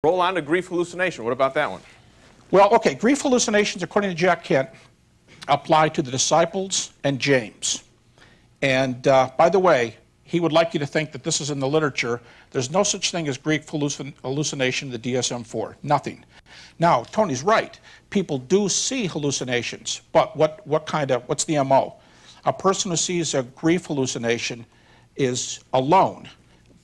Roll on to grief hallucination. What about that one? Well, okay, grief hallucinations, according to Jack Kent, apply to the disciples and James. And by the way, he would like you to think that this is in the literature. There's no such thing as grief hallucination in the DSM-4. Nothing. Now, Tony's right. People do see hallucinations, but what's the MO? A person who sees a grief hallucination is alone.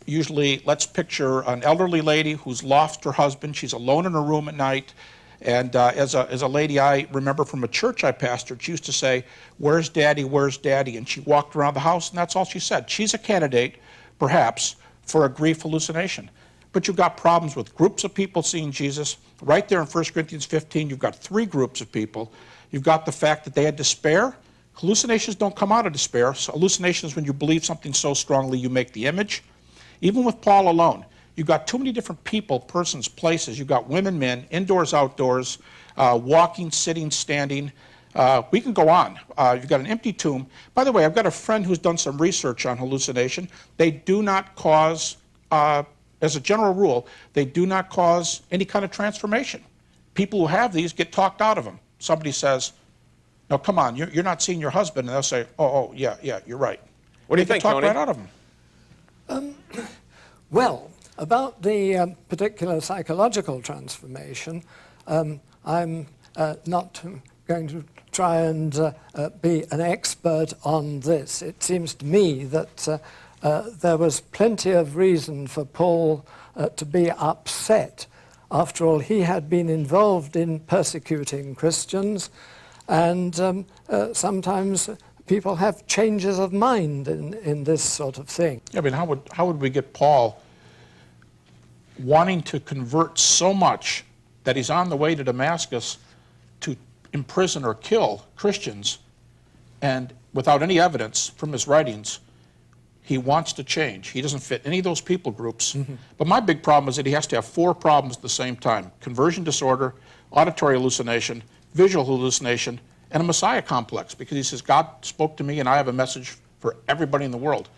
Usually, let's picture an elderly lady who's lost her husband. She's alone in her room at night. And as a lady I remember from a church I pastored, she used to say, "Where's Daddy, where's Daddy?" And she walked around the house, and that's all she said. She's a candidate, perhaps, for a grief hallucination. But you've got problems with groups of people seeing Jesus. Right there in 1 Corinthians 15, you've got three groups of people. You've got the fact that they had despair. Hallucinations don't come out of despair. So hallucinations, when you believe something so strongly, you make the image. Even with Paul alone, you've got too many different people, persons, places. You've got women, men, indoors, outdoors, walking, sitting, standing. We can go on. You've got an empty tomb. By the way, I've got a friend who's done some research on hallucination. They do not cause, as a general rule, they do not cause any kind of transformation. People who have these get talked out of them. Somebody says, "No, come on, you're not seeing your husband," and they'll say, "Oh, yeah, you're right." What do you think, talk Tony? Right out of them. Well, about the particular psychological transformation, I'm not going to try and be an expert on this. It seems to me that there was plenty of reason for Paul to be upset. After all, he had been involved in persecuting Christians, and sometimes people have changes of mind in this sort of thing. Yeah, I mean, how would we get Paul wanting to convert so much that he's on the way to Damascus to imprison or kill Christians, and without any evidence from his writings, he wants to change. He doesn't fit any of those people groups. Mm-hmm. But my big problem is that he has to have four problems at the same time: conversion disorder, auditory hallucination, visual hallucination, and a Messiah complex, because he says, God spoke to me and I have a message for everybody in the world.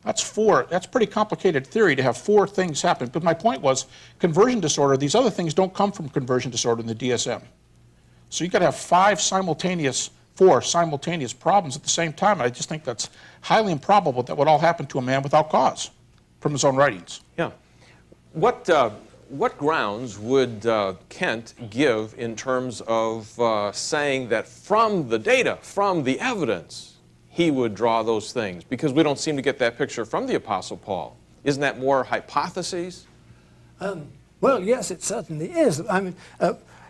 That's four. That's pretty complicated theory to have four things happen. But my point was, conversion disorder, these other things don't come from conversion disorder in the DSM. So you've got to have four simultaneous problems at the same time. I just think that's highly improbable that would all happen to a man without cause from his own writings. Yeah. What grounds would Kent give in terms of saying that from the data, from the evidence, he would draw those things? Because we don't seem to get that picture from the Apostle Paul. Isn't that more hypotheses? Well, yes, it certainly is. I mean,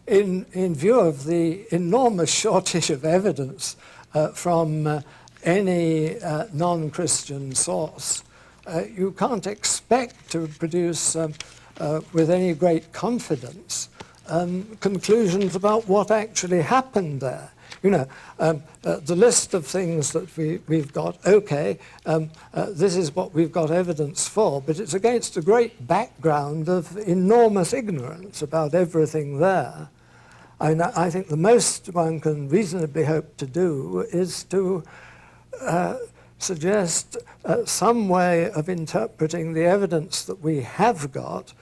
in view of the enormous shortage of evidence from any non-Christian source, you can't expect to produce with any great confidence conclusions about what actually happened there. You know, the list of things that we've got, okay, this is what we've got evidence for, but it's against a great background of enormous ignorance about everything there. I mean, I think the most one can reasonably hope to do is to suggest some way of interpreting the evidence that we have got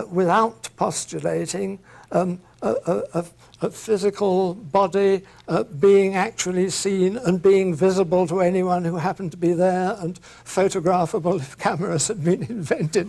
without postulating a physical body being actually seen and being visible to anyone who happened to be there and photographable if cameras had been invented.